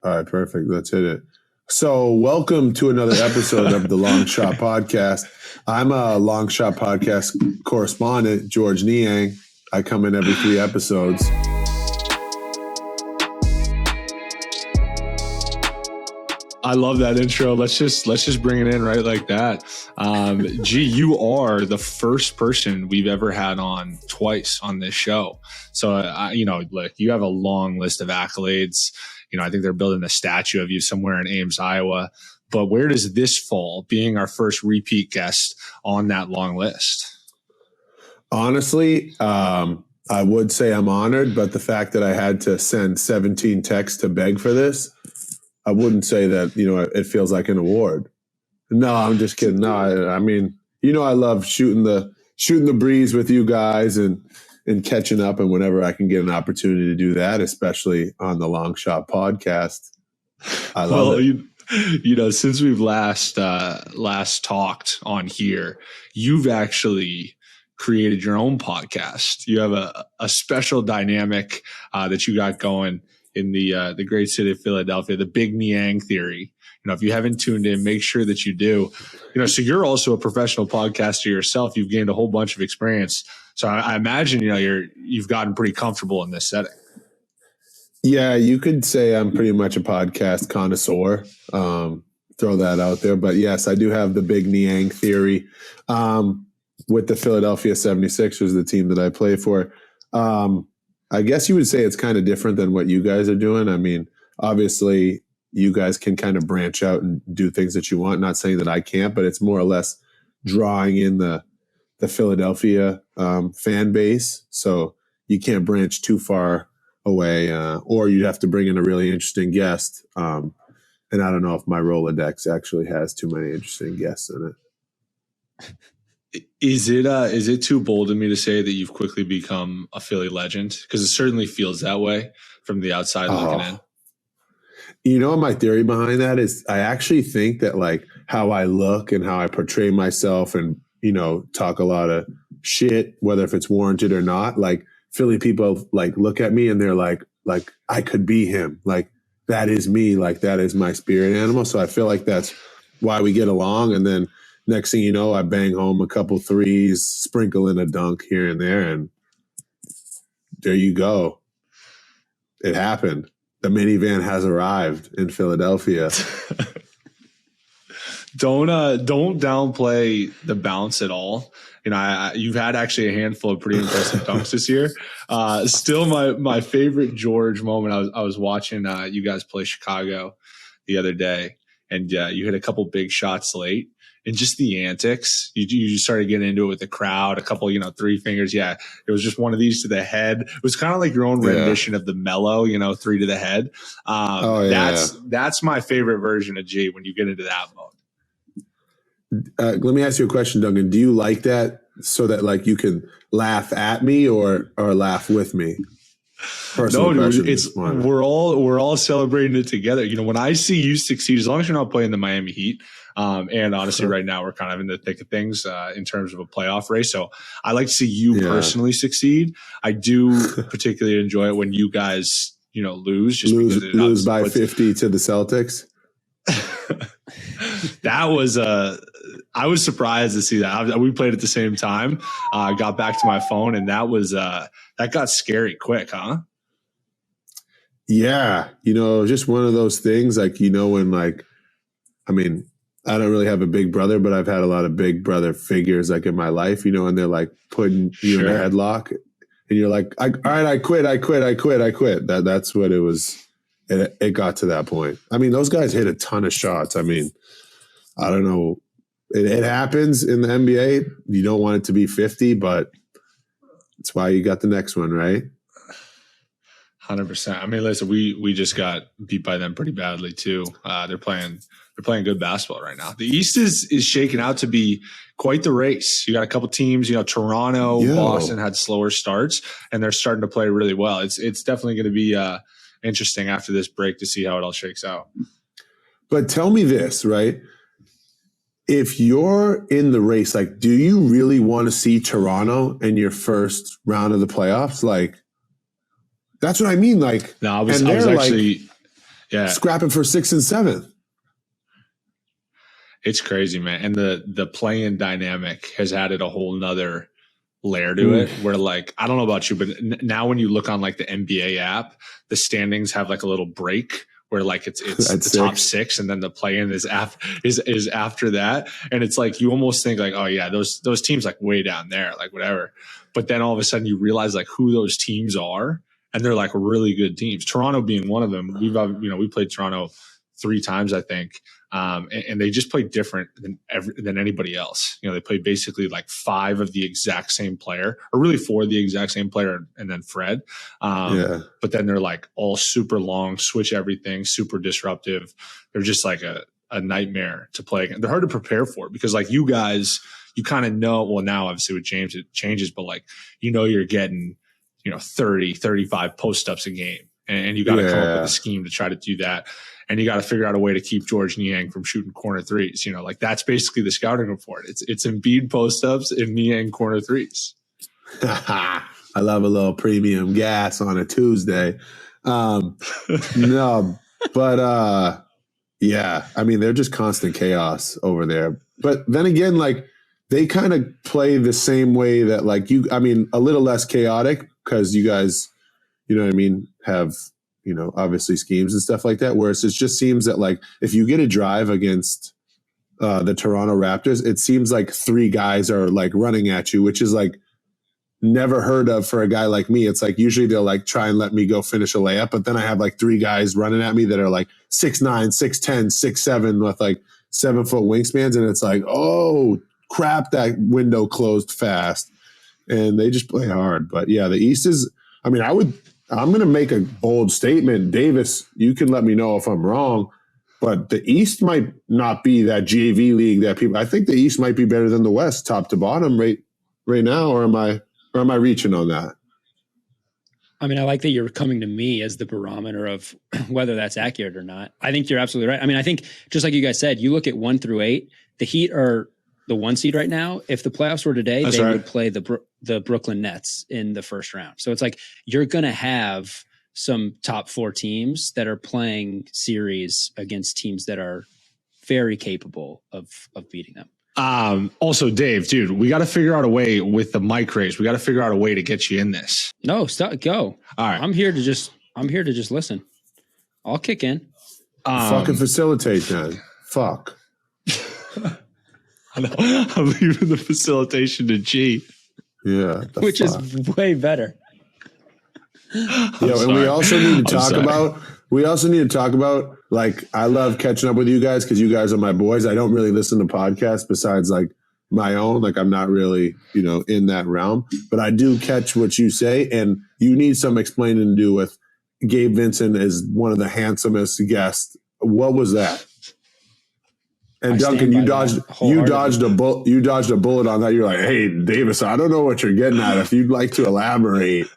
All right, perfect. Let's hit it. So welcome to another episode of the Long Shot Podcast. I'm a Long Shot Podcast correspondent, Georges Niang. I come in every 3 episodes. I love that intro. Let's just bring it in right like that. You are the first person we've ever had on twice on this show. So, look, you have a long list of accolades. I think they're building a statue of you somewhere in Ames, Iowa. But where does this fall, being our first repeat guest on that long list? Honestly, I would say I'm honored, but the fact that I had to send 17 texts to beg for this, I wouldn't say that, it feels like an award. No, I'm just kidding. No, I mean, I love shooting the breeze with you guys and catching up, and whenever I can get an opportunity to do that, especially on the Long Shot Podcast, I love it. Since we've last talked on here, you've actually created your own podcast. You have a special dynamic that you got going in the great city of Philadelphia, the Big Niang theory. If you haven't tuned in, make sure that you do. So you're also a professional podcaster yourself. You've gained a whole bunch of experience. So I imagine you've gotten pretty comfortable in this setting. Yeah, you could say I'm pretty much a podcast connoisseur. Throw that out there. But yes, I do have the Big Niang theory with the Philadelphia 76ers, the team that I play for. I guess you would say it's kind of different than what you guys are doing. I mean, obviously, you guys can kind of branch out and do things that you want. Not saying that I can't, but it's more or less drawing in the Philadelphia fan base. So you can't branch too far away, or you'd have to bring in a really interesting guest. And I don't know if my Rolodex actually has too many interesting guests in it. Is it too bold of me to say that you've quickly become a Philly legend? Because it certainly feels that way from the outside looking in. My theory behind that is I actually think that like how I look and how I portray myself and, talk a lot of shit, whether if it's warranted or not, like Philly people like look at me and they're like I could be him. Like that is me. Like that is my spirit animal. So I feel like that's why we get along. And then next thing you know, I bang home a couple threes, sprinkle in a dunk here and there, and there you go. It happened. The minivan has arrived in Philadelphia. Don't downplay the bounce at all. You've had actually a handful of pretty impressive dunks this year. Still, my favorite George moment. I was watching you guys play Chicago the other day, and you hit a couple big shots late. And just the antics, you started getting into it with the crowd, a couple, 3 fingers. Yeah, it was just one of these to the head. It was kind of like your own rendition of the mellow, 3 to the head. That's my favorite version of G when you get into that mode. Let me ask you a question, Duncan. Do you like that so that like you can laugh at me or laugh with me? No, dude, we're all celebrating it together. When I see you succeed, as long as you're not playing the Miami Heat, and honestly, right now we're kind of in the thick of things in terms of a playoff race. So I like to see you personally succeed. I do particularly enjoy it when you guys, lose. Just lose by 50 to the Celtics. That was I was surprised to see that. We played at the same time. I got back to my phone, and that was that got scary quick, huh? Yeah, just one of those things. Like when I don't really have a big brother, but I've had a lot of big brother figures like in my life, and they're like putting you in a headlock, and you're like, all right, I quit. That's what it was. It got to that point. I mean, those guys hit a ton of shots. I mean, I don't know. It happens in the NBA. You don't want it to be 50, but that's why you got the next one, right? 100%. I mean, listen, we just got beat by them pretty badly too. They're playing good basketball right now. The East is shaking out to be quite the race. You got a couple teams, Toronto, Boston had slower starts, and they're starting to play really well. It's definitely going to be interesting after this break to see how it all shakes out. But tell me this, right? If you're in the race, like, do you really want to see Toronto in your first round of the playoffs? Like, that's what I mean. Like, no, I was actually Yeah. scrapping for 6th and 7th. It's crazy, man. And the play-in dynamic has added a whole nother layer to it where, like, I don't know about you, but now when you look on like the NBA app, the standings have like a little break where like it's the top 6 and then the play-in is after that. And it's like, you almost think like, oh yeah, those teams like way down there, like whatever. But then all of a sudden you realize like who those teams are, and they're like really good teams. Toronto being one of them. We played Toronto 3 times, I think. And they just play different than anybody else. They play basically like 5 of the exact same player, or really 4 of the exact same player, and then Fred. But then they're like all super long, switch everything, super disruptive. They're just like a nightmare to play against. They're hard to prepare for because like you guys, you kind of know, well now obviously with James it changes, but like, you're getting, 30, 35 post-ups a game. And you got to come up with a scheme to try to do that. And you got to figure out a way to keep Georges Niang from shooting corner threes. Like that's basically the scouting report. It's Embiid post-ups and Niang corner threes. I love a little premium gas on a Tuesday. No, but yeah, I mean, they're just constant chaos over there. But then again, like they kind of play the same way that like a little less chaotic because you guys, have, obviously schemes and stuff like that. Whereas it just seems that like if you get a drive against the Toronto Raptors, it seems like 3 guys are like running at you, which is like never heard of for a guy like me. It's like usually they'll like try and let me go finish a layup, but then I have like 3 guys running at me that are like 6'9", 6'10", 6'7", with like 7-foot wingspans, and it's like, oh crap, that window closed fast, and they just play hard. But yeah, the East is. I mean, I'm going to make a bold statement. Davis, you can let me know if I'm wrong, but the East might not be that JV league that people. I think the East might be better than the West, top to bottom, right now. Or am I reaching on that? I mean, I like that you're coming to me as the barometer of whether that's accurate or not. I think you're absolutely right. I mean, I think just like you guys said, you look at 1 through 8. The Heat are the 1 seed right now. If the playoffs were today, they would play the Brooklyn Nets in the first round. So it's like you're going to have some top 4 teams that are playing series against teams that are very capable of beating them. Also, Dave, dude, we got to figure out a way with the mic race. We got to figure out a way to get you in this. No, stop. Go. All right. I'm here to just listen. I'll kick in. Fucking facilitate then. Fuck. I'm leaving the facilitation to G. Yeah. Which is way better. And we also need to talk about, like, I love catching up with you guys because you guys are my boys. I don't really listen to podcasts besides like my own. Like I'm not really, in that realm, but I do catch what you say, and you need some explaining to do with Gabe Vincent as one of the handsomest guests. What was that? And Duncan, you dodged a bullet on that. You're like, hey, Davis, I don't know what you're getting at. If you'd like to elaborate,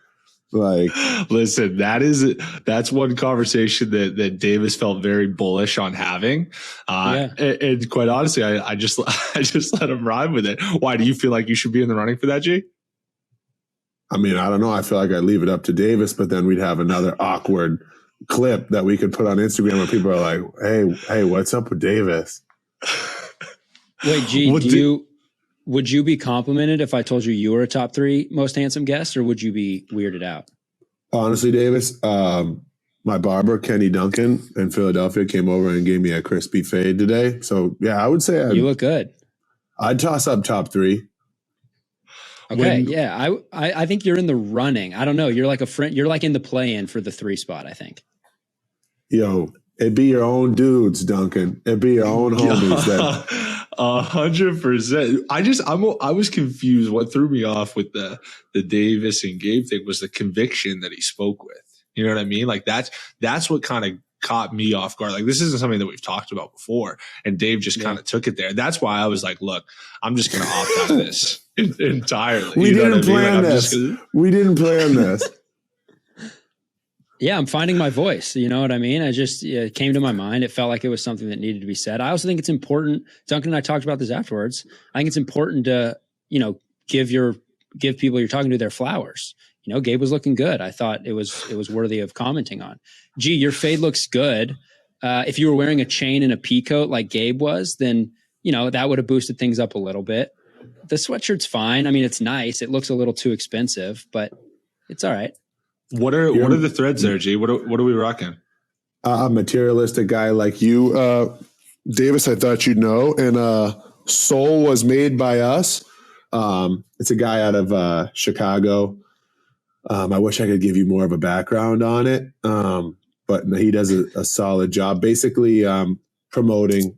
like, listen, that's one conversation that Davis felt very bullish on having. And quite honestly, I just let him ride with it. Why do you feel like you should be in the running for that, G? I mean, I don't know. I feel like I'd leave it up to Davis, but then we'd have another awkward clip that we could put on Instagram where people are like, hey, what's up with Davis? Wait, G, would you be complimented if I told you were a top 3 most handsome guest, or would you be weirded out? Honestly, Davis, my barber, Kenny Duncan in Philadelphia, came over and gave me a crispy fade today. So yeah, I would say you look good. I'd toss up top 3. Okay, I think you're in the running. I don't know. You're like a friend. You're like in the play-in for the 3 spot, I think. Yo, it'd be your own dudes, Duncan. It'd be your own homies. 100%. I was confused. What threw me off with the Davis and Gabe thing was the conviction that he spoke with. You know what I mean? Like that's what kind of caught me off guard. Like this isn't something that we've talked about before, and Dave just kind of took it there. That's why I was like, look, I'm just going to opt out of this entirely. We didn't plan this. We didn't plan this. Yeah, I'm finding my voice. You know what I mean? It came to my mind. It felt like it was something that needed to be said. I also think it's important. Duncan and I talked about this afterwards. I think it's important to, give people you're talking to their flowers. Gabe was looking good. I thought it was worthy of commenting on. Gee, your fade looks good. If you were wearing a chain and a pea coat like Gabe was, then, that would have boosted things up a little bit. The sweatshirt's fine. I mean, it's nice. It looks a little too expensive, but it's all right. What are the threads there, G? What are we rocking? A materialistic guy like you, Davis, I thought you'd know. And Soul was made by us. It's a guy out of Chicago. I wish I could give you more of a background on it, but he does a solid job. Basically, promoting,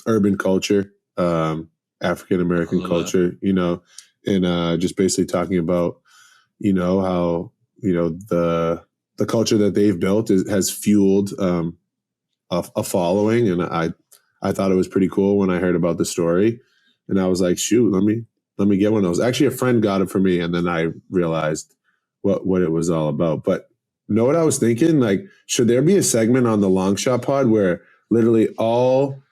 urban culture, African American culture, and just basically talking about, how the culture that they've built has fueled a following, and I thought it was pretty cool when I heard about the story, and I was like, shoot, let me get one of those. Actually, a friend got it for me, and then I realized what it was all about. But know what I was thinking? Like, should there be a segment on the Long Shot Pod where literally all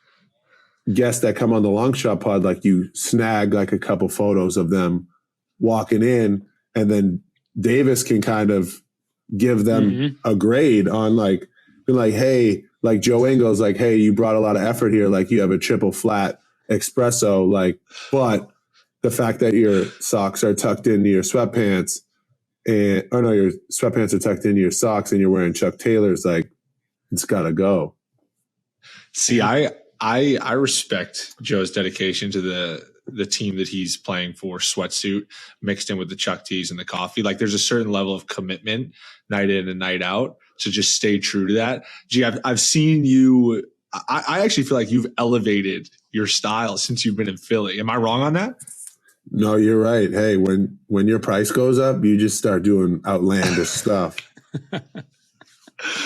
guests that come on the Long Shot Pod, like you snag like a couple photos of them walking in, and then Davis can kind of give them a grade on like, be like, hey, like Joe Engel's like, hey, you brought a lot of effort here. Like you have a triple flat espresso, like, but the fact that your socks are tucked into your sweatpants your sweatpants are tucked into your socks and you're wearing Chuck Taylors, like it's gotta go. See, I respect Joe's dedication to the team that he's playing for, sweatsuit mixed in with the Chuck tees and the coffee. Like there's a certain level of commitment night in and night out to just stay true to that. Gee, I've seen you. I actually feel like you've elevated your style since you've been in Philly. Am I wrong on that? No, you're right. Hey, when your price goes up, you just start doing outlandish stuff.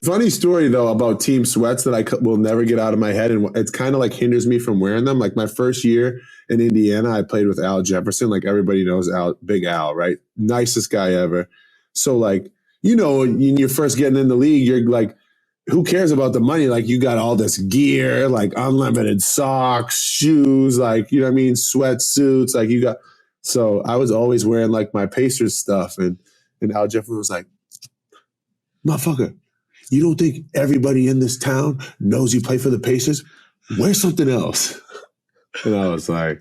Funny story, though, about team sweats that I will never get out of my head. And it's kind of like hinders me from wearing them. Like my first year in Indiana, I played with Al Jefferson. Like everybody knows Al, Big Al, right? Nicest guy ever. So like, when you're first getting in the league, you're like, who cares about the money? Like you got all this gear, like unlimited socks, shoes, like, you know what I mean? Sweatsuits, like you got. So I was always wearing like my Pacers stuff. And Al Jefferson was like, motherfucker, you don't think everybody in this town knows you play for the Pacers? Wear something else. And I was like,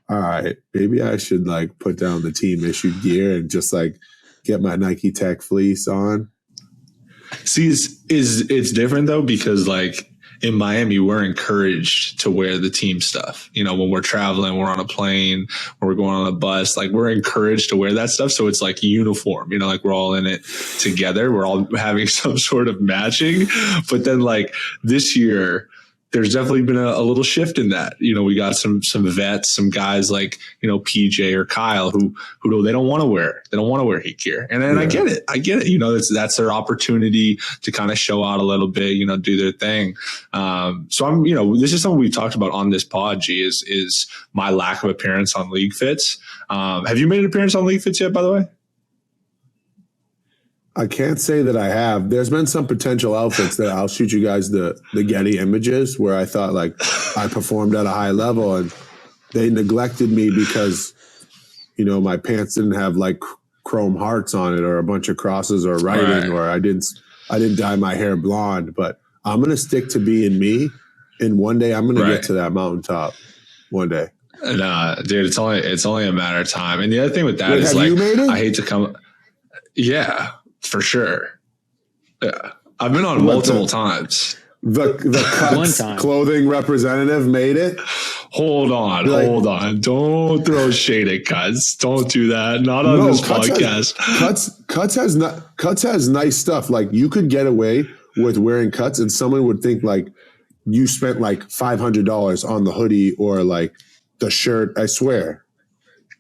all right, maybe I should like put down the team issued gear and just like get my Nike Tech fleece on. See, it's different though, because like in Miami, we're encouraged to wear the team stuff. When we're traveling, we're on a plane, or we're going on a bus, like we're encouraged to wear that stuff. So it's like uniform, like we're all in it together. We're all having some sort of matching. But then like this year, there's definitely been a little shift in that. We got some vets, some guys like, PJ or Kyle who they don't want to wear Heat gear. And then I get it. That's their opportunity to kind of show out a little bit, do their thing. So I'm, this is something we've talked about on this pod, G, is my lack of appearance on League Fits. Have you made an appearance on League Fits yet, by the way? I can't say that I have. There's been some potential outfits that I'll shoot you guys the Getty images where I thought like I performed at a high level and they neglected me because, my pants didn't have like chrome hearts on it or a bunch of crosses or writing, or I didn't dye my hair blonde. But I'm going to stick to being me. And one day I'm going to get to that mountaintop one day. Nah, dude, it's only a matter of time. And the other thing with that is like, I hate to come. Yeah. For sure. Yeah. I've been on multiple times. The Cuts clothing representative made it. Hold on. Don't throw shade at Cuts. Don't do that. Not on this podcast. Cuts has nice stuff. Like you could get away with wearing Cuts and someone would think like you spent like $500 on the hoodie or like the shirt. I swear.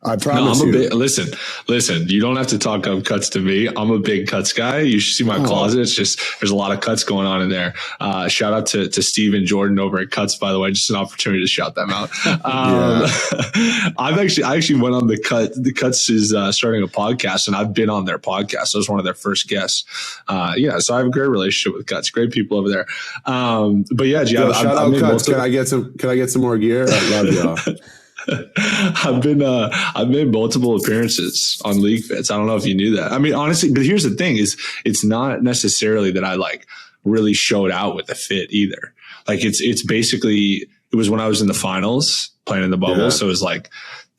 I promise listen, you don't have to talk up Cuts to me. I'm a big Cuts guy. You should see my closet. It's just, there's a lot of Cuts going on in there. Shout out to Steve and Jordan over at Cuts, by the way, just an opportunity to shout them out. I actually went on the Cuts is starting a podcast and I've been on their podcast. I was one of their first guests. So I have a great relationship with Cuts, great people over there. But yeah, G, shout out Cuts. Can I get some more gear? I love y'all. I've made multiple appearances on League Fits. I don't know if you knew that. I mean, honestly, but here's the thing: is it's not necessarily that I like really showed out with the fit either. Like it's basically it was when I was in the finals playing in the bubble, so it was like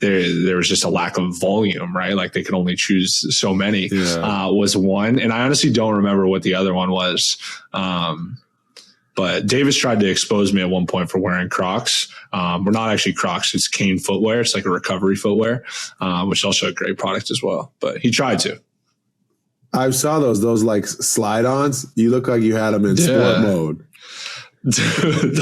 there was just a lack of volume, right? Like they could only choose so many. Was one, and I honestly don't remember what the other one was. But Davis tried to expose me at one point for wearing Crocs. We're not actually Crocs. It's Cane footwear. It's like a recovery footwear, which is also a great product as well. But he tried to. I saw those like slide-ons. You look like you had them in sport mode. Dude,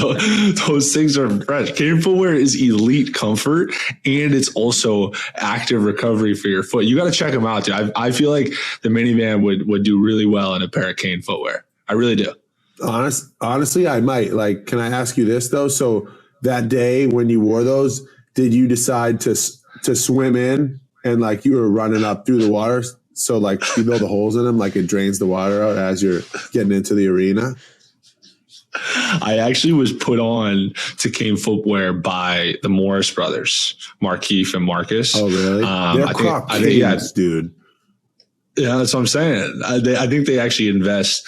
those things are fresh. Cane footwear is elite comfort, and it's also active recovery for your foot. You got to check them out, dude. I feel like the minivan would do really well in a pair of Cane footwear. I really do. Honestly, I might. Like, can I ask you this though? So that day when you wore those, did you decide to swim in and like you were running up through the water? So like you know the holes in them, like it drains the water out as you're getting into the arena. I actually was put on to Cane footwear by the Morris brothers, Markeith and Marcus. Oh, really? They're Croc kings, dude. Yeah, that's what I'm saying. I think they actually invest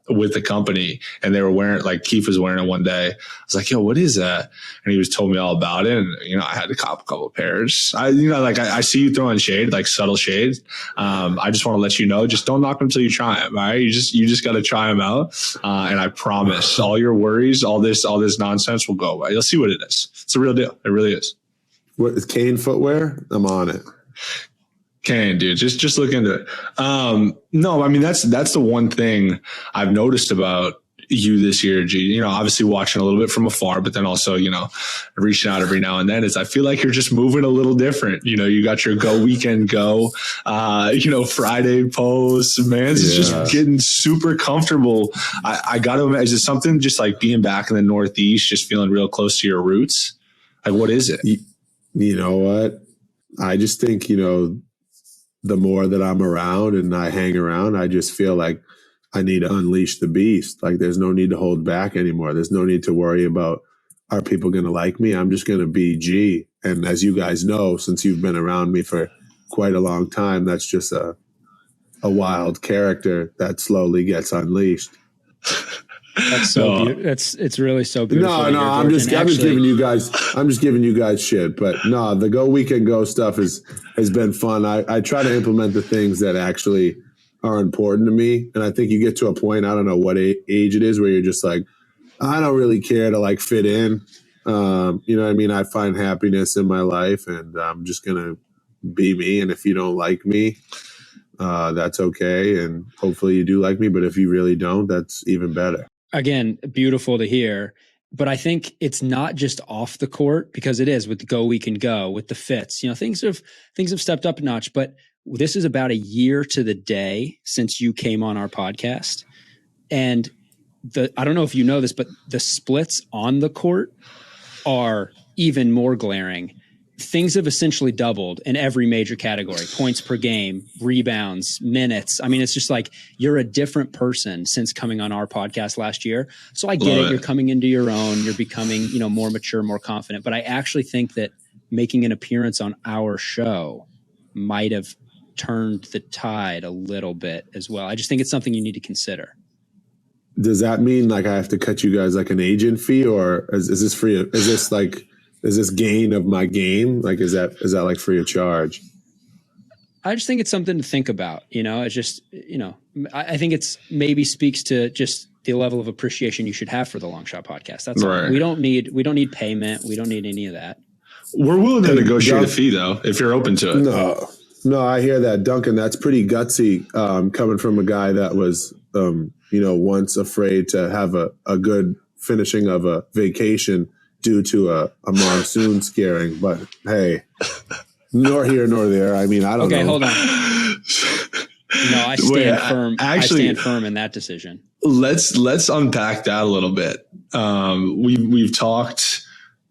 with the company, and they were wearing like Keith was wearing it one day. I was like, "Yo, what is that?" And he was told me all about it, and I had to cop a couple of pairs. I see you throwing shade, like subtle shade. I just want to let you know, just don't knock them until you try them. All right, you just got to try them out, and I promise, all your worries, all this nonsense will go away. You'll see what it is. It's a real deal. It really is. What is Cane footwear? I'm on it. Can, dude, just look into it. No, I mean that's the one thing I've noticed about you this year, G. Obviously watching a little bit from afar, but then also reaching out every now and then. Is I feel like you're just moving a little different. You got your go weekend go, Friday posts. Man's is just getting super comfortable. I got to. Is it something just like being back in the Northeast, just feeling real close to your roots? Like, what is it? You know what? I just think the more that I'm around and I hang around, I just feel like I need to unleash the beast. Like there's no need to hold back anymore. There's no need to worry about, are people going to like me? I'm just going to be G. And as you guys know, since you've been around me for quite a long time, that's just a wild character that slowly gets unleashed. That's so beautiful. It's really so beautiful. No, I'm just giving you guys shit. But no, the go weekend go stuff has been fun. I try to implement the things that actually are important to me. And I think you get to a point, I don't know what age it is, where you're just like, I don't really care to like fit in. You know what I mean? I find happiness in my life, and I'm just gonna be me. And if you don't like me, that's okay. And hopefully you do like me. But if you really don't, that's even better. Again, beautiful to hear. But I think it's not just off the court, because it is with the go weekend go, with the fits. Things have stepped up a notch. But this is about a year to the day since you came on our podcast. And I don't know if you know this, but the splits on the court are even more glaring. Things have essentially doubled in every major category: points per game, rebounds, minutes. I mean, it's just like you're a different person since coming on our podcast last year. So I get it. You're coming into your own. You're becoming, more mature, more confident. But I actually think that making an appearance on our show might have turned the tide a little bit as well. I just think it's something you need to consider. Does that mean like I have to cut you guys like an agent fee, or is this free? Is this gain of my game? Like, is that like free of charge? I just think it's something to think about. It's just, I think it's maybe speaks to just the level of appreciation you should have for the Long Shot Podcast. That's right. All. We don't need payment. We don't need any of that. We're willing to negotiate a fee though, if you're open to it. No, I hear that, Duncan. That's pretty gutsy, coming from a guy that was, once afraid to have a good finishing of a vacation due to a monsoon scaring. But hey, nor here nor there. I mean, I don't know. Okay, hold on. No, I stand firm. Actually, I stand firm in that decision. Let's unpack that a little bit. We've talked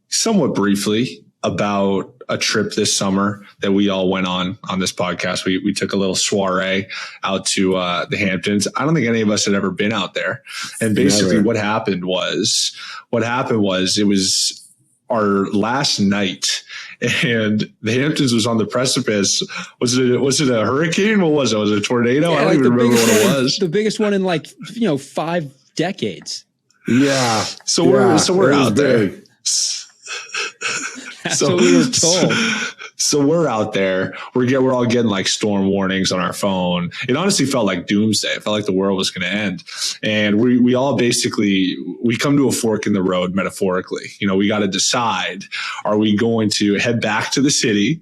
somewhat briefly about a trip this summer that we all went on this podcast. We took a little soiree out to the Hamptons. I don't think any of us had ever been out there. And basically what happened was it was our last night, and the Hamptons was on the precipice. Was it a hurricane? What was it? Was it a tornado? I don't even remember what it was. The biggest one in 5 decades. Yeah. So we're out there. That's what we were told. So we're out there. We're all getting like storm warnings on our phone. It honestly felt like doomsday. It felt like the world was going to end. And we all basically, we come to a fork in the road metaphorically. We got to decide, are we going to head back to the city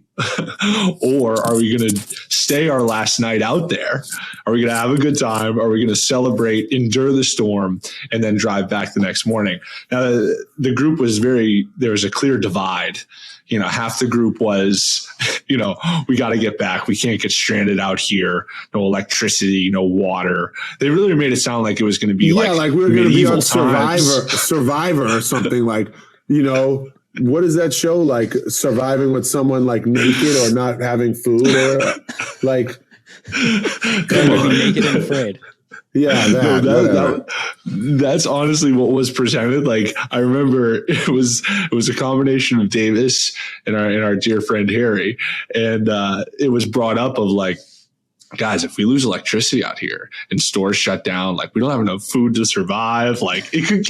or are we going to stay our last night out there? Are we going to have a good time? Are we going to celebrate, endure the storm, and then drive back the next morning? Now, the group was there was a clear divide. Half the group was, we got to get back. We can't get stranded out here. No electricity, no water. They really made it sound like it was going to be like we were going to be on times. Survivor or something what is that show like? Surviving with someone like naked or not having food or like naked and afraid. Yeah, that's honestly what was presented. Like I remember it was a combination of Davis and our dear friend Harry, and it was brought up of like, guys, if we lose electricity out here and stores shut down, like we don't have enough food to survive, like it could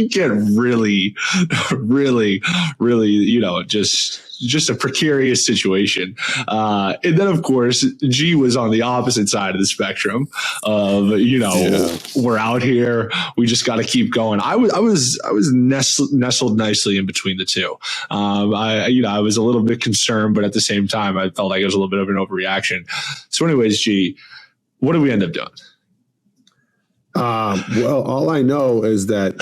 get really, really, really, just a precarious situation. And then of course, G was on the opposite side of the spectrum of, we're out here. We just got to keep going. I was nestled nicely in between the two. I was a little bit concerned, but at the same time, I felt like it was a little bit of an overreaction. So anyways, G, what did we end up doing? Well, all I know is that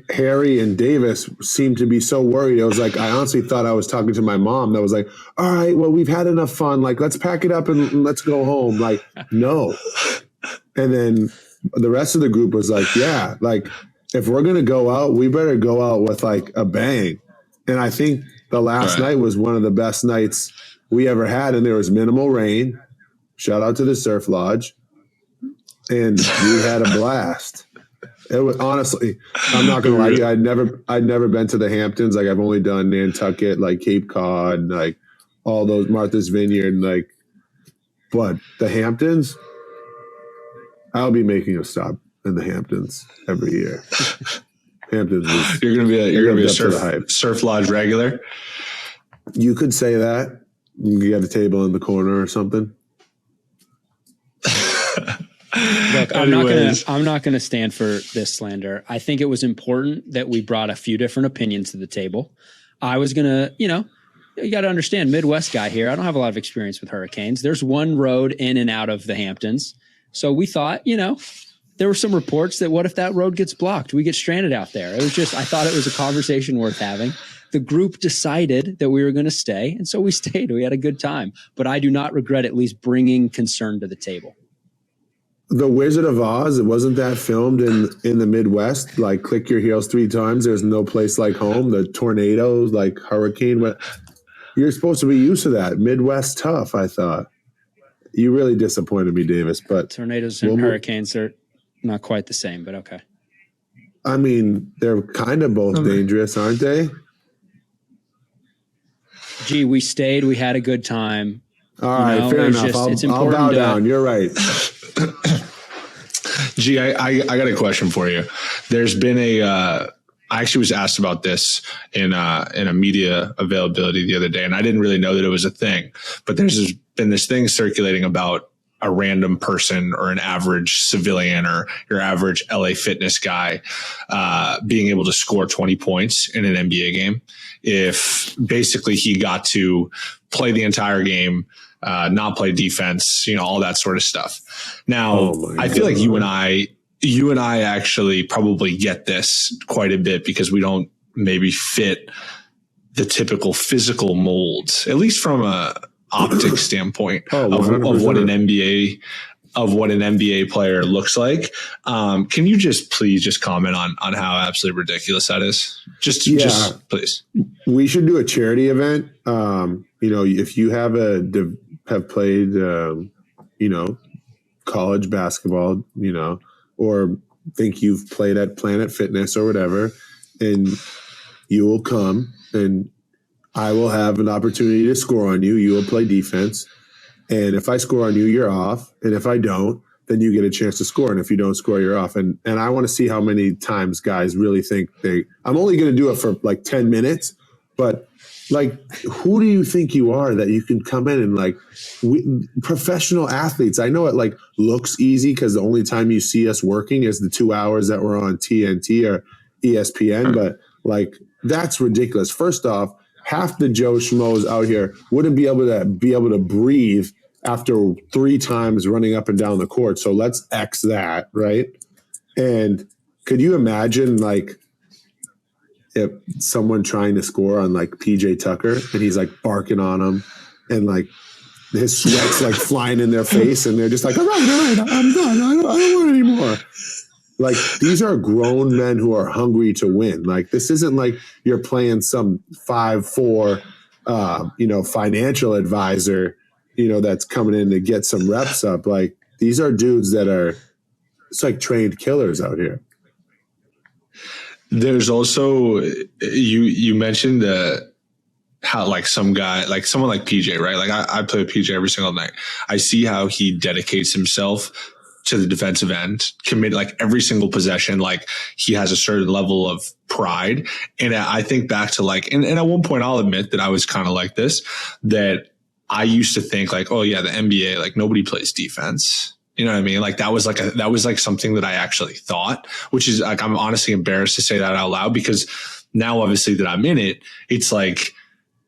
Harry and Davis seemed to be so worried. I was like, I honestly thought I was talking to my mom. That was like, all right, well, we've had enough fun. Like, let's pack it up and let's go home. Like, no. And then the rest of the group was like, yeah, like if we're going to go out, we better go out with like a bang. And I think the last night was one of the best nights we ever had. And there was minimal rain. Shout out to the Surf Lodge. And we had a blast. It was honestly, I'm not gonna lie to you, I'd never been to the Hamptons. Like I've only done Nantucket, like Cape Cod, like all those Martha's Vineyard, like but the Hamptons, I'll be making a stop in the Hamptons every year. Hamptons was, you're gonna be a surf lodge regular. You could say that. You get a table in the corner or something. Look, I'm not gonna stand for this slander. I think it was important that we brought a few different opinions to the table. I was gonna, you got to understand, Midwest guy here. I don't have a lot of experience with hurricanes. There's one road in and out of the Hamptons, so we thought, there were some reports that what if that road gets blocked? We get stranded out there. It was just, I thought it was a conversation worth having. The group decided that we were going to stay, and so we stayed. We had a good time, but I do not regret at least bringing concern to the table. The Wizard of Oz, wasn't that filmed in the Midwest? Like, click your heels 3 times. There's no place like home. The tornadoes, like hurricane. You're supposed to be used to that. Midwest tough, I thought. You really disappointed me, Davis. But tornadoes and hurricanes are not quite the same, but okay. I mean, they're kind of both dangerous, aren't they? Gee, we stayed. We had a good time. All right, fair enough. I'll bow down. You're right. Gee, I got a question for you. There's been I actually was asked about this in a media availability the other day, and I didn't really know that it was a thing. But there's been this thing circulating about a random person or an average civilian or your average LA Fitness guy being able to score 20 points in an NBA game if basically he got to play the entire game, not play defense, all that sort of stuff. Now, I feel like you and I actually probably get this quite a bit because we don't maybe fit the typical physical molds, at least from a optic standpoint of what an NBA player looks like. Can you please comment on how absolutely ridiculous that is? Just please. We should do a charity event. If you have played, college basketball, or think you've played at Planet Fitness or whatever, and you will come and I will have an opportunity to score on you. You will play defense. And if I score on you, you're off. And if I don't, then you get a chance to score. And if you don't score, you're off. And I want to see how many times guys really think I'm only going to do it for like 10 minutes. But like, who do you think you are that you can come in and like professional athletes? I know it like looks easy because the only time you see us working is the 2 hours that we're on TNT or ESPN. But like, that's ridiculous. First off, half the Joe Schmoes out here wouldn't be able to breathe after 3 times running up and down the court. So let's X that, right? And could you imagine like if someone trying to score on like PJ Tucker and he's like barking on him and like his sweat's like flying in their face and they're just like, all right, I'm done. I don't want any more. Like, these are grown men who are hungry to win. Like, this isn't like you're playing some 5'4", financial advisor, that's coming in to get some reps up. Like, these are dudes that are, it's like trained killers out here. There's also, you mentioned how like someone like PJ, right? Like I play with PJ every single night. I see how he dedicates himself to the defensive end, commit like every single possession. Like he has a certain level of pride. And I think back to like, and at one point I'll admit that I was kind of like this, that I used to think like, oh yeah, the NBA, like nobody plays defense. You know what I mean? Like that was like something that I actually thought, which is like, I'm honestly embarrassed to say that out loud because now obviously that I'm in it, it's like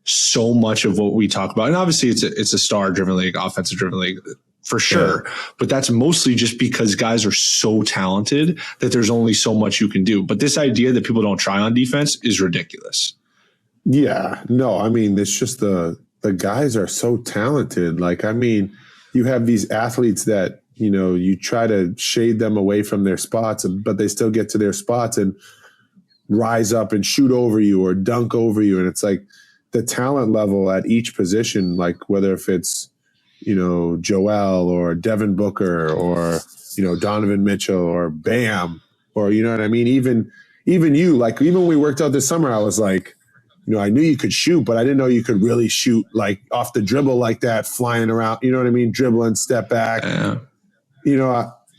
so much of what we talk about. And obviously it's a star driven league, offensive driven league, for sure. Yeah. But that's mostly just because guys are so talented that there's only so much you can do. But this idea that people don't try on defense is ridiculous. Yeah, no, I mean, it's just the guys are so talented. Like, I mean, you have these athletes that, you try to shade them away from their spots, but they still get to their spots and rise up and shoot over you or dunk over you. And it's like the talent level at each position, like whether if it's, Joel or Devin Booker or, Donovan Mitchell or Bam, or, you know what I mean? Even you, like, even when we worked out this summer, I was like, I knew you could shoot, but I didn't know you could really shoot like off the dribble like that, flying around, you know what I mean? Dribbling, step back. Yeah.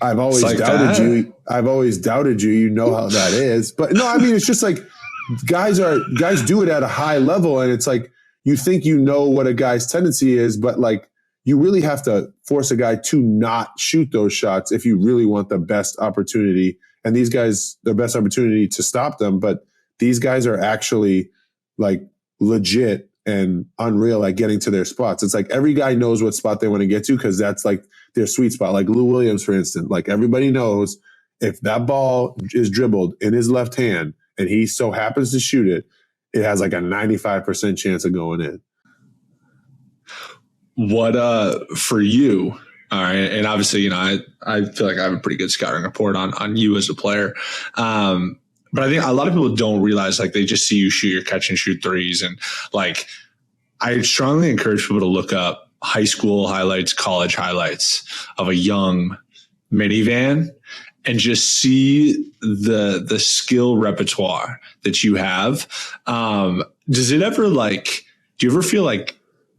I've always like doubted you. I've always doubted you. You know how that is. But no, I mean, it's just like guys do it at a high level. And it's like, you think you know what a guy's tendency is, but like, you really have to force a guy to not shoot those shots if you really want the best opportunity. And these guys, their best opportunity to stop them. But these guys are actually like legit and unreal at getting to their spots. It's like every guy knows what spot they want to get to because that's like their sweet spot. Like Lou Williams, for instance, like everybody knows if that ball is dribbled in his left hand and he so happens to shoot it, it has like a 95% chance of going in. What for you? All right, and obviously, I feel like I have a pretty good scouting report on you as a player. But I think a lot of people don't realize, like, they just see you shoot your catch and shoot threes. And like, I strongly encourage people to look up high school highlights, college highlights of a young minivan and just see the skill repertoire that you have. Does it ever do you ever feel like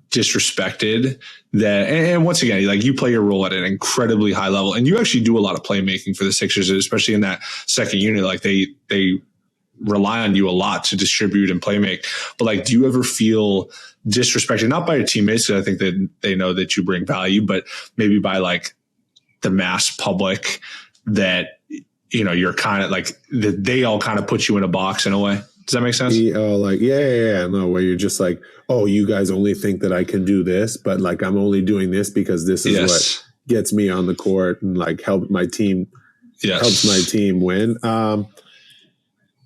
disrespected that, and once again, like you play your role at an incredibly high level and you actually do a lot of playmaking for the Sixers, especially in that second unit. Like they rely on you a lot to distribute and playmake, but like, do you ever feel disrespected, not by your teammates, because I think that they know that you bring value, but maybe by like the mass public that, you're kind of like that they all kind of put you in a box in a way? Does that make sense? Yeah. No, where you're just like, oh, you guys only think that I can do this, but like I'm only doing this because this is what gets me on the court and like helps my team win.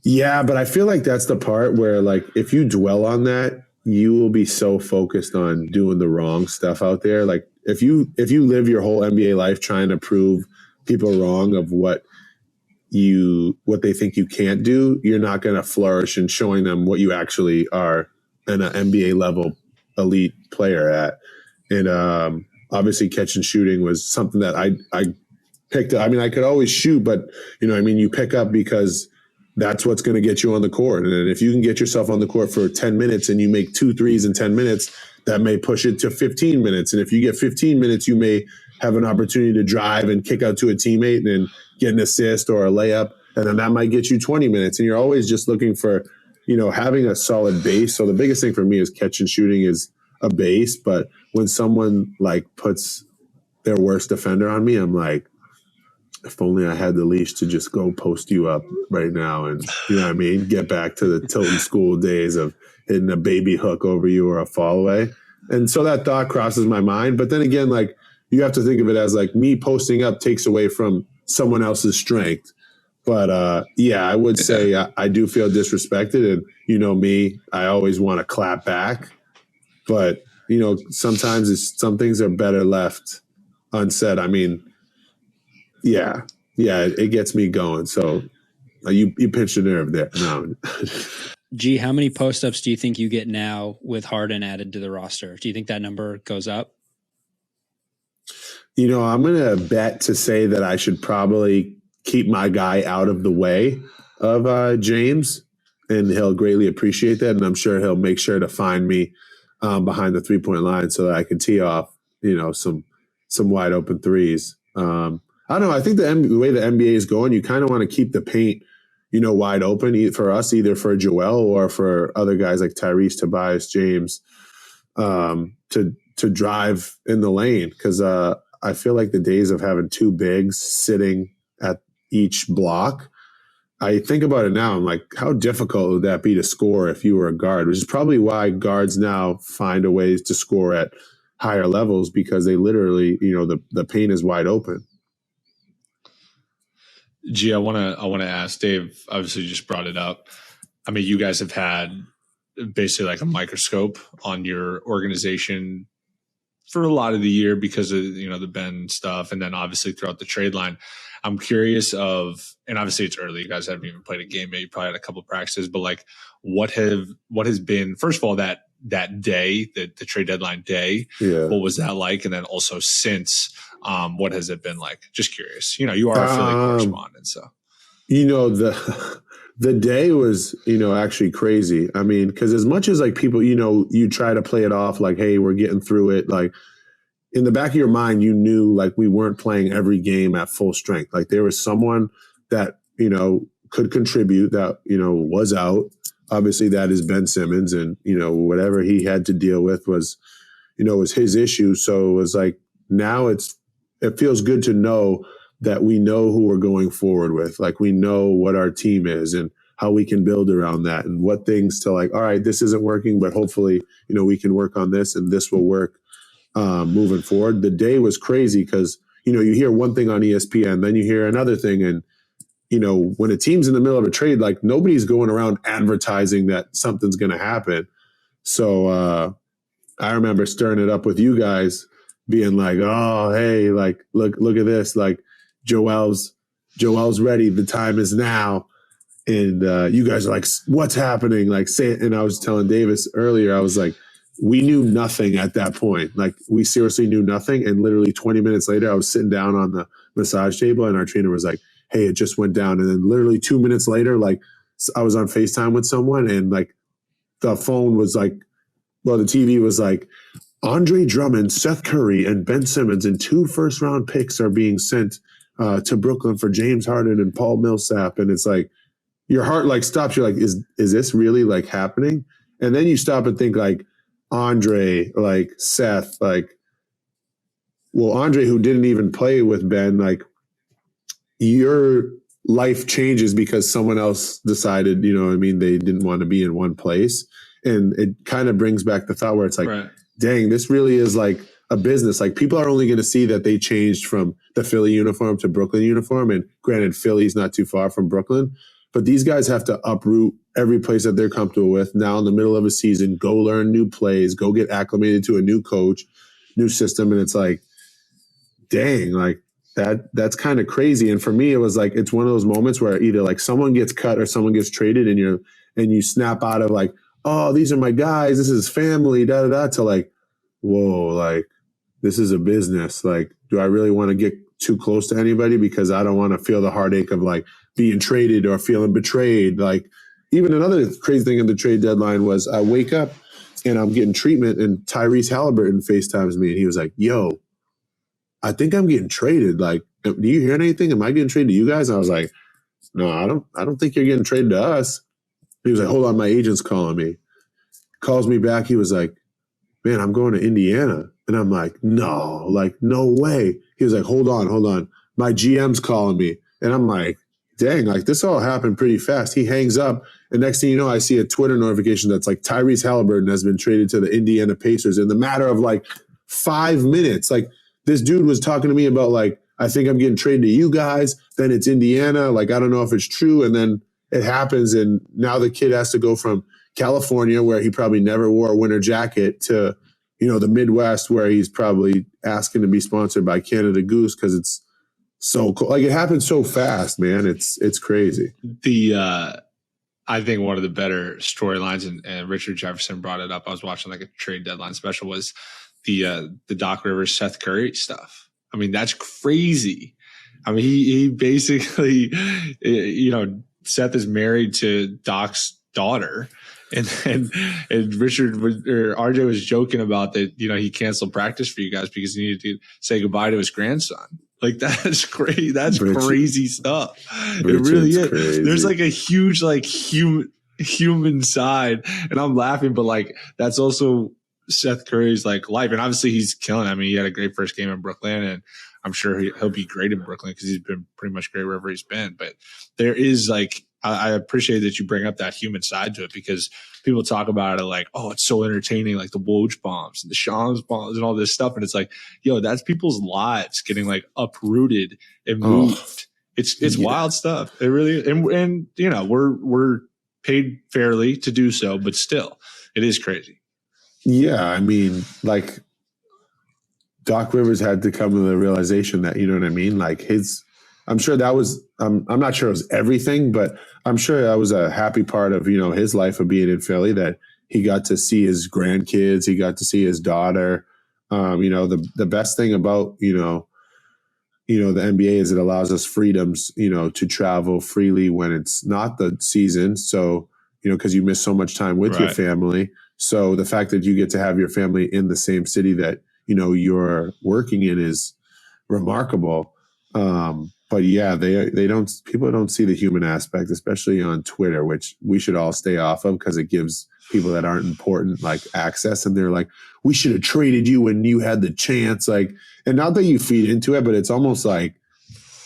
Yeah, but I feel like that's the part where like if you dwell on that, you will be so focused on doing the wrong stuff out there. Like if you live your whole NBA life trying to prove people wrong of what they think you can't do, you're not going to flourish in showing them what you actually are an NBA level elite player at. And obviously catch and shooting was something that I picked up. I mean, I could always shoot, but you pick up because that's what's going to get you on the court. And if you can get yourself on the court for 10 minutes and you make 2 threes in 10 minutes, that may push it to 15 minutes. And if you get 15 minutes, you may have an opportunity to drive and kick out to a teammate and then get an assist or a layup. And then that might get you 20 minutes. And you're always just looking for, having a solid base. So the biggest thing for me is catch and shooting is a base. But when someone like puts their worst defender on me, I'm like, if only I had the leash to just go post you up right now and, get back to the Tilton School days of hitting a baby hook over you or a fall away. And so that thought crosses my mind. But then again, like, you have to think of it as like me posting up takes away from someone else's strength. But I would say I do feel disrespected. And me, I always want to clap back. But, sometimes some things are better left unsaid. I mean, it gets me going. So you pinched a nerve there. No. G, how many post-ups do you think you get now with Harden added to the roster? Do you think that number goes up? I'm going to bet to say that I should probably keep my guy out of the way of James, and he'll greatly appreciate that. And I'm sure he'll make sure to find me behind the 3-point line so that I can tee off, some wide open threes. I don't know. I think the way the NBA is going, you kind of want to keep the paint, wide open for us, either for Joel or for other guys like Tyrese, Tobias, James, to drive in the lane. Because I feel like the days of having 2 bigs sitting at each block, I think about it now. I'm like, how difficult would that be to score if you were a guard? Which is probably why guards now find a way to score at higher levels, because they literally, the paint is wide open. Gee, I want to ask Dave. Obviously, you just brought it up. I mean, you guys have had basically like a microscope on your organization for a lot of the year because of the Ben stuff, and then obviously throughout the trade line. I'm curious and obviously it's early. You guys haven't even played a game yet. You probably had a couple of practices, but like, what has been, first of all, that day, the trade deadline day, what was that like? And then also since, what has it been like? Just curious. You are a Philly correspondent, so. The day was, actually crazy. I mean, because as much as like people, you try to play it off like, hey, we're getting through it. Like in the back of your mind, you knew like we weren't playing every game at full strength. Like there was someone that, could contribute that, was out. Obviously that is Ben Simmons, and, whatever he had to deal with was his issue. So it was like, now it feels good to know that we know who we're going forward with. Like we know what our team is and how we can build around that, and what things to like, all right, this isn't working, but hopefully, we can work on this and this will work moving forward. The day was crazy because, you hear one thing on ESPN, then you hear another thing. And, when a team's in the middle of a trade, like nobody's going around advertising that something's going to happen. So I remember stirring it up with you guys being like, oh, hey, like, look at this. Like Joel's ready. The time is now. And you guys are like, what's happening? Like, say it. And I was telling Davis earlier, I was like, we knew nothing at that point. Like, we seriously knew nothing. And literally 20 minutes later, I was sitting down on the massage table, and our trainer was like, hey, it just went down. And then literally 2 minutes later, like, I was on FaceTime with someone, and like the phone was like, well, the TV was like, Andre Drummond, Seth Curry, and Ben Simmons and 2 first-round picks are being sent to Brooklyn for James Harden and Paul Millsap. And it's like, your heart like stops. You're like, is this really like happening? And then you stop and think like, Andre, like Seth, like, well, Andre, who didn't even play with Ben, like, your life changes because someone else decided, they didn't want to be in one place. And it kind of brings back the thought where it's like, right, dang, this really is like a business. Like, people are only going to see that they changed from the Philly uniform to Brooklyn uniform. And granted, Philly's not too far from Brooklyn, but these guys have to uproot every place that they're comfortable with now in the middle of a season, go learn new plays, go get acclimated to a new coach, new system. And it's like, dang, like that's kind of crazy. And for me, it was like, it's one of those moments where either like someone gets cut or someone gets traded, and you snap out of like, oh, these are my guys, this is family, to like, whoa, like, this is a business. Like, do I really want to get too close to anybody? Because I don't want to feel the heartache of like being traded or feeling betrayed. Like even another crazy thing in the trade deadline was I wake up and I'm getting treatment and Tyrese Haliburton FaceTimes me and he was like, yo, I think I'm getting traded. Like, do you hear anything? Am I getting traded to you guys? And I was like, no, I don't think you're getting traded to us. He was like, hold on, my agent's calling me. Calls me back. He was like, man, I'm going to Indiana. And I'm like, no way. He was like, hold on. My GM's calling me. And I'm like, dang, like this all happened pretty fast. He hangs up. And next thing you know, I see a Twitter notification that's like Tyrese Haliburton has been traded to the Indiana Pacers in the matter of like 5 minutes. Like this dude was talking to me about like, I think I'm getting traded to you guys. Then it's Indiana. Like, I don't know if it's true. And then it happens. And now the kid has to go from California, where he probably never wore a winter jacket, to, you know, the Midwest, where he's probably asking to be sponsored by Canada Goose because it's so cool. Like, it happens so fast, man. It's crazy. I think one of the better storylines, and Richard Jefferson brought it up. I was watching like a trade deadline special, was the Doc Rivers Seth Curry stuff. I mean, that's crazy. I mean, he basically, you know, Seth is married to Doc's daughter. And Richard or RJ was joking about that, you know, he canceled practice for you guys because he needed to say goodbye to his grandson. Like, that's crazy. That's crazy stuff. Richard's, it really is. Crazy. There's like a huge, like, human side, and I'm laughing, but like, that's also Seth Curry's like life. And obviously he's killing. I mean, he had a great first game in Brooklyn, and I'm sure he'll be great in Brooklyn because he's been pretty much great wherever he's been. But there is like, I appreciate that you bring up that human side to it, because people talk about it like, oh, it's so entertaining, like the Woj bombs and the Shams bombs and all this stuff. And it's like, yo, that's people's lives getting like uprooted and moved. It's wild stuff. It really, and you know, we're paid fairly to do so, but still, it is crazy. Yeah, I mean, like Doc Rivers had to come to the realization that, you know what I mean? Like I'm sure that was, I'm not sure it was everything, but I'm sure that was a happy part of, you know, his life of being in Philly, that he got to see his grandkids, he got to see his daughter. You know, the best thing about, you know, the NBA is it allows us freedoms, you know, to travel freely when it's not the season. So, you know, because you miss so much time with your family. So the fact that you get to have your family in the same city that, you know, you're working in is remarkable. But yeah, people don't see the human aspect, especially on Twitter, which we should all stay off of because it gives people that aren't important like access. And they're like, we should have traded you when you had the chance. Like, and not that you feed into it, but it's almost like,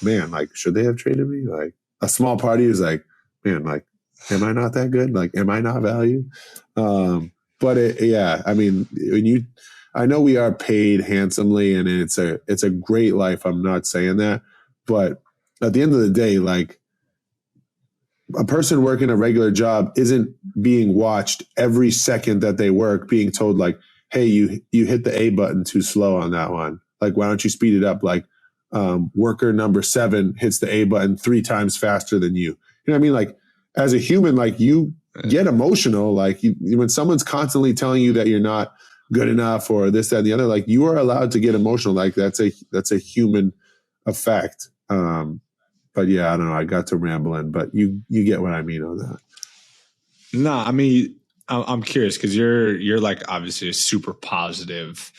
man, like, should they have traded me? Like, a small party is like, man, like, am I not that good? Like, am I not valued? But yeah, I mean, I know we are paid handsomely and it's a great life. I'm not saying that, but at the end of the day, like, a person working a regular job isn't being watched every second that they work, being told like, hey, you hit the A button too slow on that one. Like, why don't you speed it up? Like, worker number 7 hits the A button 3 times faster than you. You know what I mean? Like, as a human, like, you get emotional. Like, when someone's constantly telling you that you're not good enough or this, that, and the other, like, you are allowed to get emotional. Like, that's a human effect. But yeah, I don't know. I got to rambling, but you get what I mean on that. No, I mean, I'm curious because you're like obviously a super positive,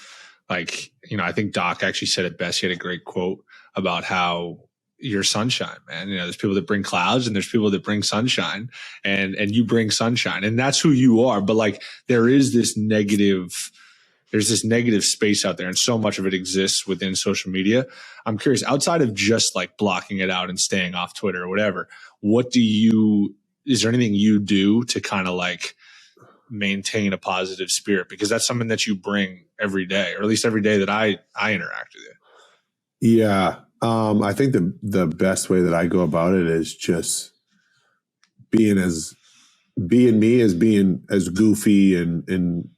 like, you know, I think Doc actually said it best. He had a great quote about how you're sunshine, man. You know, there's people that bring clouds and there's people that bring sunshine, and you bring sunshine, and that's who you are. But like, there's this negative space out there, and so much of it exists within social media. I'm curious, outside of just like blocking it out and staying off Twitter or whatever, is there anything you do to kind of like maintain a positive spirit? Because that's something that you bring every day, or at least every day that I interact with you. Yeah. I think the best way that I go about it is just being me, as being as goofy and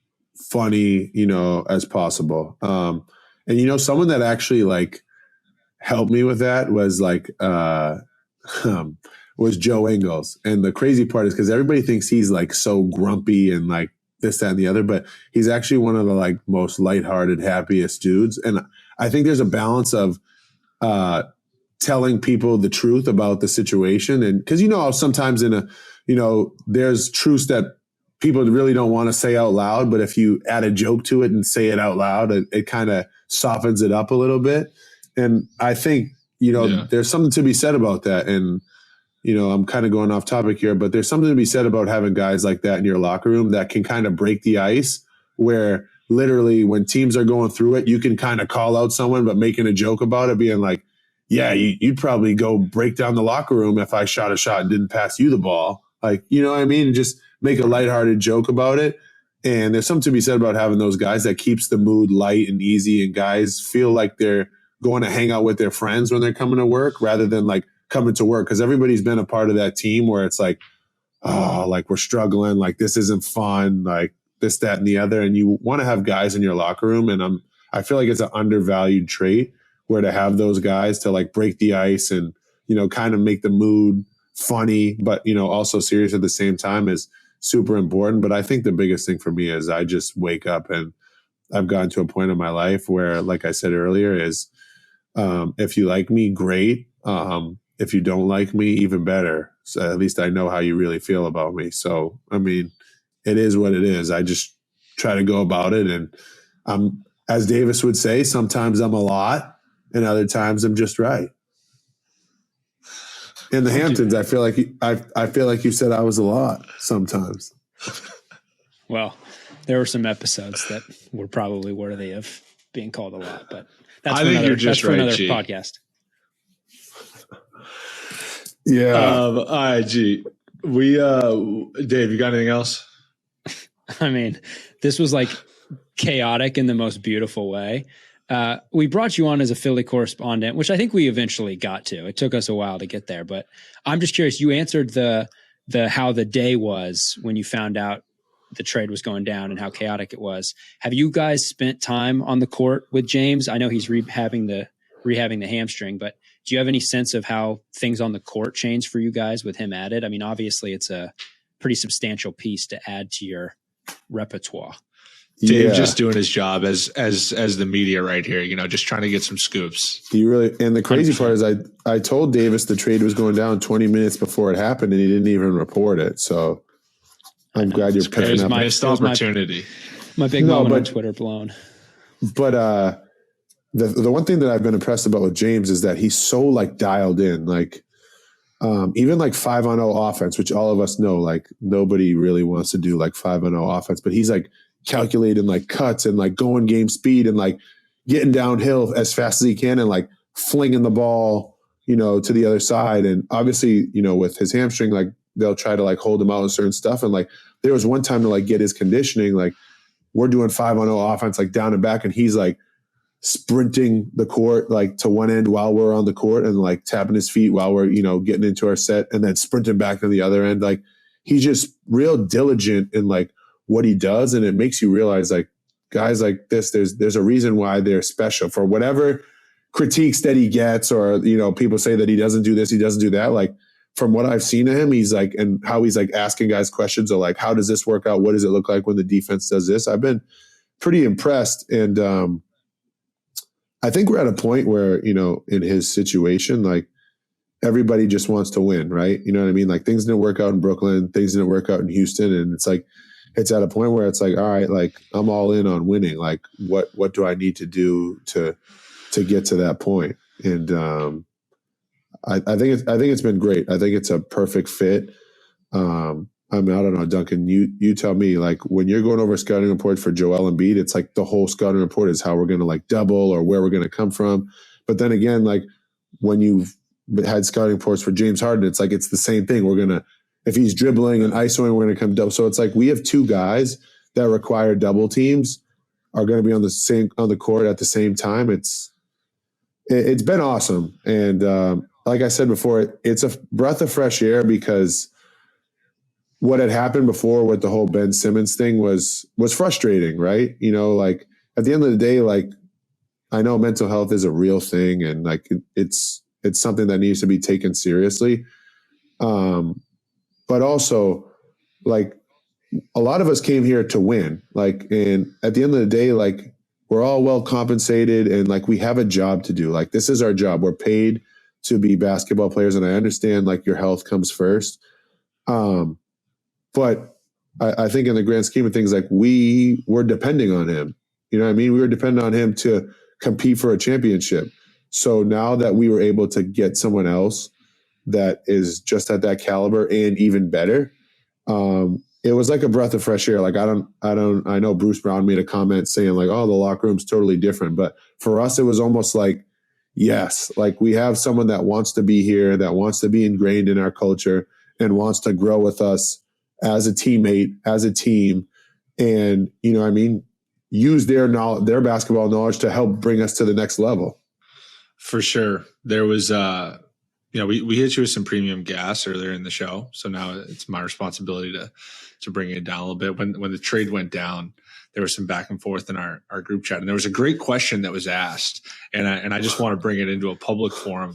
funny, you know, as possible. And, you know, someone that actually like helped me with that was like, was Joe Ingles. And the crazy part is because everybody thinks he's like so grumpy and like this, that, and the other, but he's actually one of the like most lighthearted, happiest dudes. And I think there's a balance of telling people the truth about the situation. And because, sometimes there's truths that people really don't want to say out loud, but if you add a joke to it and say it out loud, it kind of softens it up a little bit. And I think, there's something to be said about that. And, I'm kind of going off topic here, but there's something to be said about having guys like that in your locker room that can kind of break the ice, where literally when teams are going through it, you can kind of call out someone, but making a joke about it, being like, yeah, you'd probably go break down the locker room if I shot a shot and didn't pass you the ball. Like, you know what I mean? Just make a lighthearted joke about it. And there's something to be said about having those guys that keeps the mood light and easy, and guys feel like they're going to hang out with their friends when they're coming to work rather than like coming to work. Because everybody's been a part of that team where it's like, oh, like we're struggling, like this isn't fun, like this, that, and the other. And you want to have guys in your locker room. And I feel like it's an undervalued trait where to have those guys to like break the ice and, kind of make the mood funny, but, also serious at the same time is super important. But I think the biggest thing for me is I just wake up, and I've gotten to a point in my life where, like I said earlier, is if you like me, great. If you don't like me, even better. So at least I know how you really feel about me. So, I mean, it is what it is. I just try to go about it. And as Davis would say, sometimes I'm a lot and other times I'm just right. In the Hamptons, I feel like you said I was a lot sometimes. Well, there were some episodes that were probably worthy of being called a lot, but that's for another podcast. Yeah. All right, G. Dave, you got anything else? I mean, this was like chaotic in the most beautiful way. We brought you on as a Philly correspondent, which I think we eventually got to. It took us a while to get there, but I'm just curious. You answered the how the day was when you found out the trade was going down and how chaotic it was. Have you guys spent time on the court with James? I know he's rehabbing the hamstring, but do you have any sense of how things on the court changed for you guys with him added? I mean, obviously it's a pretty substantial piece to add to your repertoire. Dave just doing his job as the media right here, just trying to get some scoops. And the crazy 100%. Part is I told Davis the trade was going down 20 minutes before it happened, and he didn't even report it. So I'm glad you're picking up. Missed opportunity. My big moment on Twitter blown. But the one thing that I've been impressed about with James is that he's so like dialed in, like even like 5-on-0 offense, which all of us know, like nobody really wants to do like 5-on-0 offense, but he's like calculating like cuts and like going game speed and like getting downhill as fast as he can and like flinging the ball, to the other side. And obviously, with his hamstring, like they'll try to like hold him out on certain stuff. And like there was one time to like get his conditioning, like we're doing 5-on-0 offense, like down and back, and he's like sprinting the court like to one end while we're on the court and like tapping his feet while we're, getting into our set, and then sprinting back to the other end. Like he's just real diligent in like what he does. And it makes you realize like guys like this, there's a reason why they're special. For whatever critiques that he gets, or, people say that he doesn't do this, he doesn't do that. Like from what I've seen of him, he's like, and how he's like asking guys questions of like, how does this work out? What does it look like when the defense does this? I've been pretty impressed. And I think we're at a point where, in his situation, like everybody just wants to win, right? You know what I mean? Like things didn't work out in Brooklyn, things didn't work out in Houston. And it's like, it's at a point where it's like, all right, like I'm all in on winning. Like what do I need to do to get to that point? And I think it's been great. I think it's a perfect fit. I don't know, Duncan, you tell me, like when you're going over scouting reports for Joel Embiid, it's like the whole scouting report is how we're going to like double or where we're going to come from. But then again, like when you've had scouting reports for James Harden, it's like, it's the same thing. We're going to, if he's dribbling and isoing, we're going to come double. So it's like, we have two guys that require double teams are going to be on the court at the same time. It's been awesome. And like I said before, it's a breath of fresh air, because what had happened before with the whole Ben Simmons thing was frustrating, right? Like at the end of the day, like I know mental health is a real thing, and like it's something that needs to be taken seriously. But also, like a lot of us came here to win, like, and at the end of the day, like we're all well compensated and like we have a job to do. Like this is our job. We're paid to be basketball players, and I understand like your health comes first. But I think in the grand scheme of things, like we were depending on him. You know what I mean? We were dependent on him to compete for a championship. So now that we were able to get someone else that is just at that caliber and even better, it was like a breath of fresh air. Like I know Bruce Brown made a comment saying like, oh, the locker room's totally different. But for us, it was almost like, yes, like we have someone that wants to be here, that wants to be ingrained in our culture and wants to grow with us as a teammate, as a team. And, you know what I mean? Use their knowledge, their basketball knowledge to help bring us to the next level. For sure. There was, we hit you with some premium gas earlier in the show. So now it's my responsibility to bring it down a little bit. When the trade went down, there was some back and forth in our group chat. And there was a great question that was asked. And I just want to bring it into a public forum.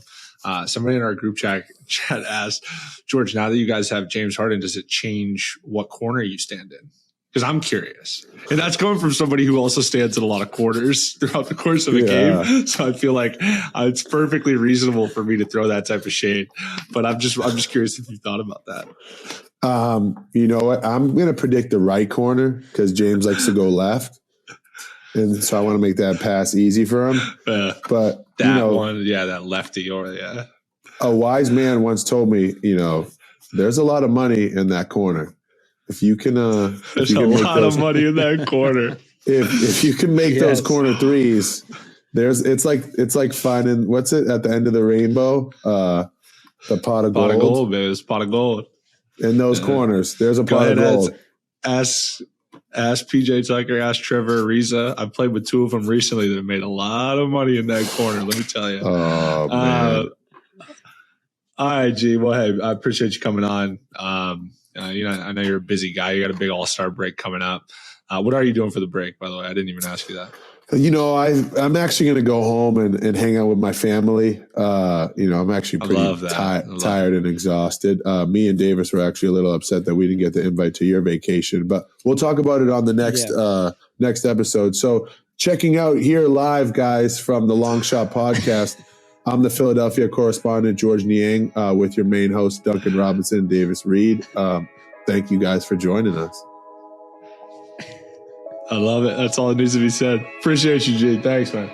Somebody in our group chat asked, George, now that you guys have James Harden, does it change what corner you stand in? Because I'm curious. And that's coming from somebody who also stands in a lot of corners throughout the course of a game. So I feel like it's perfectly reasonable for me to throw that type of shade. But I'm just curious if you thought about that. You know what? I'm going to predict the right corner because James likes to go left. And so I want to make that pass easy for him. But that lefty a wise man once told me, there's a lot of money in that corner. If you can, there's a lot of money in that corner. If you can make those corner threes, it's like finding what's it at the end of the rainbow, the pot of gold. Pot of gold, man. It's pot of gold. In those corners, there's a pot of gold. Ask PJ Tucker, ask Trevor Ariza. I've played with two of them recently that made a lot of money in that corner. Let me tell you. Oh man. All right, G. Well, hey, I appreciate you coming on. I know you're a busy guy. You got a big All-Star break coming up. What are you doing for the break, by the way? I didn't even ask you that. I'm actually going to go home and hang out with my family. I'm actually pretty tired and exhausted. Me and Davis were actually a little upset that we didn't get the invite to your vacation, but we'll talk about it on the next episode. So checking out here live, guys, from the Long Shot Podcast. I'm the Philadelphia correspondent, Georges Niang, with your main host, Duncan Robinson, Davis Reed. Thank you guys for joining us. I love it. That's all that needs to be said. Appreciate you, G. Thanks, man.